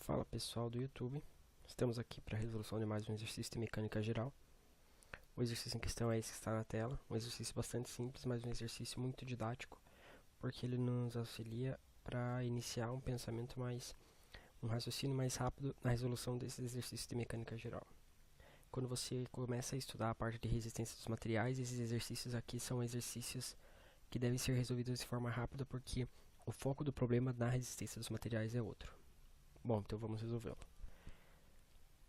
Fala pessoal do YouTube, estamos aqui para a resolução de mais um exercício de mecânica geral. O exercício em questão é esse que está na tela, um exercício bastante simples, mas um exercício muito didático, porque ele nos auxilia para iniciar um raciocínio mais rápido na resolução desses exercícios de mecânica geral. Quando você começa a estudar a parte de resistência dos materiais, esses exercícios aqui são exercícios que devem ser resolvidos de forma rápida, porque o foco do problema na resistência dos materiais é outro. Bom, então vamos resolvê-lo.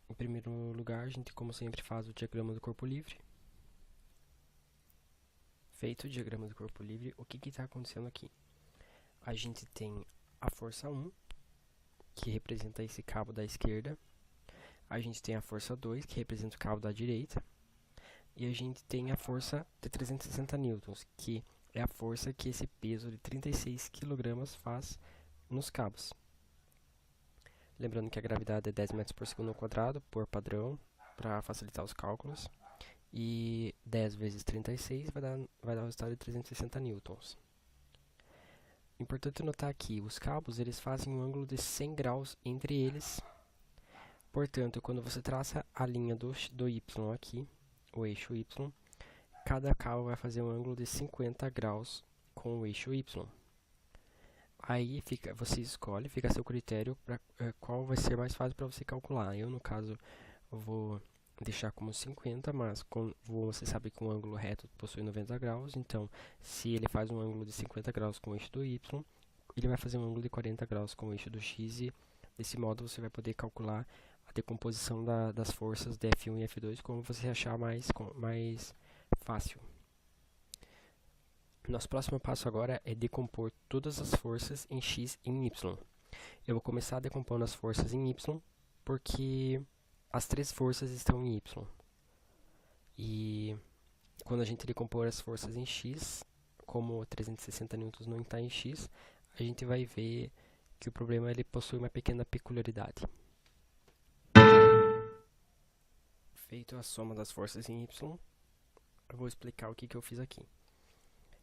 Em primeiro lugar, a gente, como sempre, faz o diagrama do corpo livre. Feito o diagrama do corpo livre, o que está acontecendo aqui? A gente tem a força 1, que representa esse cabo da esquerda. A gente tem a força 2, que representa o cabo da direita. E a gente tem a força de 360 newtons, que é a força que esse peso de 36 kg faz nos cabos. Lembrando que a gravidade é 10 metros por segundo ao quadrado, por padrão, para facilitar os cálculos. E 10 vezes 36 vai dar o resultado de 360 newtons. Importante notar aqui, os cabos eles fazem um ângulo de 100 graus entre eles. Portanto, quando você traça a linha do Y aqui, o eixo Y, cada cabo vai fazer um ângulo de 50 graus com o eixo Y. Aí você escolhe, fica a seu critério para qual vai ser mais fácil para você calcular. Eu, no caso, vou deixar como 50, mas você sabe que um ângulo reto possui 90 graus, então se ele faz um ângulo de 50 graus com o eixo do Y, ele vai fazer um ângulo de 40 graus com o eixo do X, e desse modo você vai poder calcular a decomposição das forças de F1 e F2 como você achar mais fácil. Nosso próximo passo agora é decompor todas as forças em X e em Y. Eu vou começar decompondo as forças em Y, porque as três forças estão em Y. E quando a gente decompor as forças em X, como 360 newtons não está em X, a gente vai ver que o problema ele possui uma pequena peculiaridade. Feito a soma das forças em Y, eu vou explicar o que eu fiz aqui.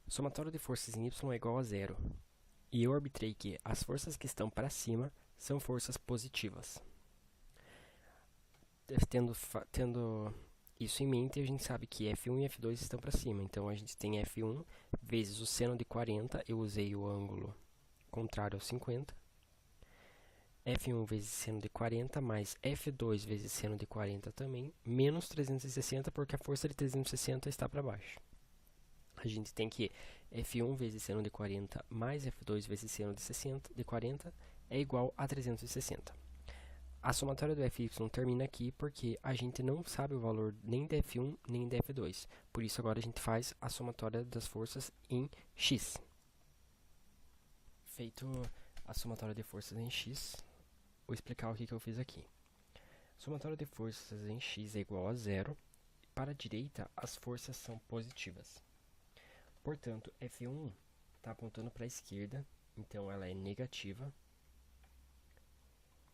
O somatório de forças em Y é igual a zero. E eu arbitrei que as forças que estão para cima são forças positivas. Tendo isso em mente, a gente sabe que F1 e F2 estão para cima. Então, a gente tem F1 vezes o seno de 40, eu usei o ângulo contrário ao 50. F1 vezes seno de 40, mais F2 vezes seno de 40 também, menos 360, porque a força de 360 está para baixo. A gente tem que F1 vezes seno de 40 mais F2 vezes seno de 40 é igual a 360. A somatória do Fy termina aqui porque a gente não sabe o valor nem de F1 nem de F2. Por isso agora a gente faz a somatória das forças em X. Feito a somatória de forças em X, vou explicar o que eu fiz aqui. A somatória de forças em X é igual a zero. Para a direita, as forças são positivas. Portanto, F1 está apontando para a esquerda, então ela é negativa.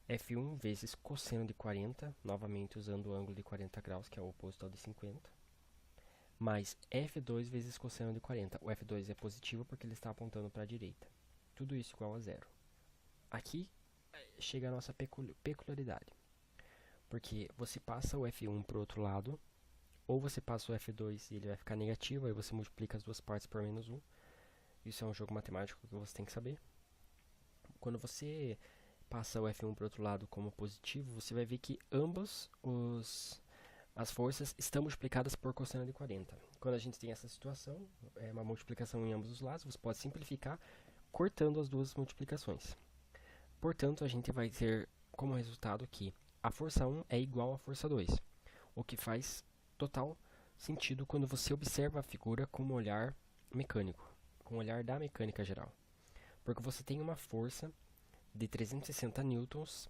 F1 vezes cosseno de 40, novamente usando o ângulo de 40 graus, que é o oposto ao de 50, mais F2 vezes cosseno de 40. O F2 é positivo porque ele está apontando para a direita. Tudo isso igual a zero. Aqui chega a nossa peculiaridade, porque você passa o F1 para o outro lado, ou você passa o F2 e ele vai ficar negativo, aí você multiplica as duas partes por menos 1. Isso é um jogo matemático que você tem que saber. Quando você passa o F1 para o outro lado como positivo, você vai ver que ambas as forças estão multiplicadas por cosseno de 40. Quando a gente tem essa situação, é uma multiplicação em ambos os lados, você pode simplificar cortando as duas multiplicações. Portanto, a gente vai ter como resultado que a força 1 é igual à força 2, o que faz total sentido quando você observa a figura com um olhar mecânico, com o olhar da mecânica geral. Porque você tem uma força de 360 newtons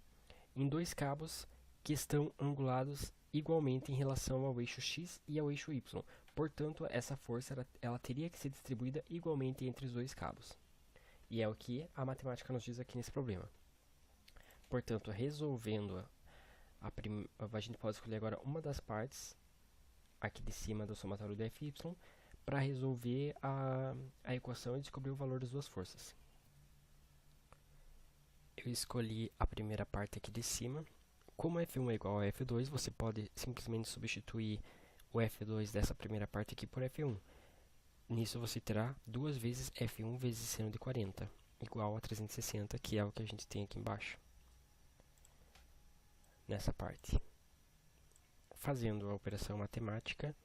em dois cabos que estão angulados igualmente em relação ao eixo X e ao eixo Y. Portanto, essa força ela teria que ser distribuída igualmente entre os dois cabos. E é o que a matemática nos diz aqui nesse problema. Portanto, resolvendo a gente pode escolher agora uma das partes aqui de cima do somatório do Fy para resolver a equação e descobrir o valor das duas forças. Eu escolhi a primeira parte aqui de cima. Como F1 é igual a F2, você pode simplesmente substituir o F2 dessa primeira parte aqui por F1. Nisso você terá 2 vezes F1 vezes seno de 40, igual a 360, que é o que a gente tem aqui embaixo, nessa parte. Fazendo a operação matemática,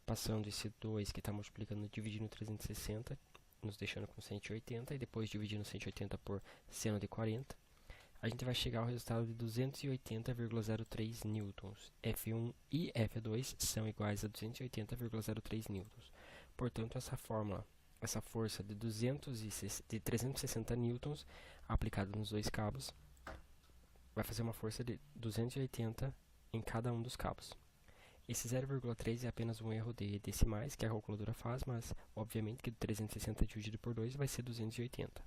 passando esse 2 que está multiplicando, dividindo 360, nos deixando com 180, e depois dividindo 180 por seno de 40, a gente vai chegar ao resultado de 280,03 newtons. F1 e F2 são iguais a 280,03 newtons. Portanto, essa fórmula, essa força de 360 newtons aplicada nos dois cabos, vai fazer uma força de 280 em cada um dos cabos. Esse 0,3 é apenas um erro de decimais que a calculadora faz, mas obviamente que 360 dividido por 2 vai ser 280.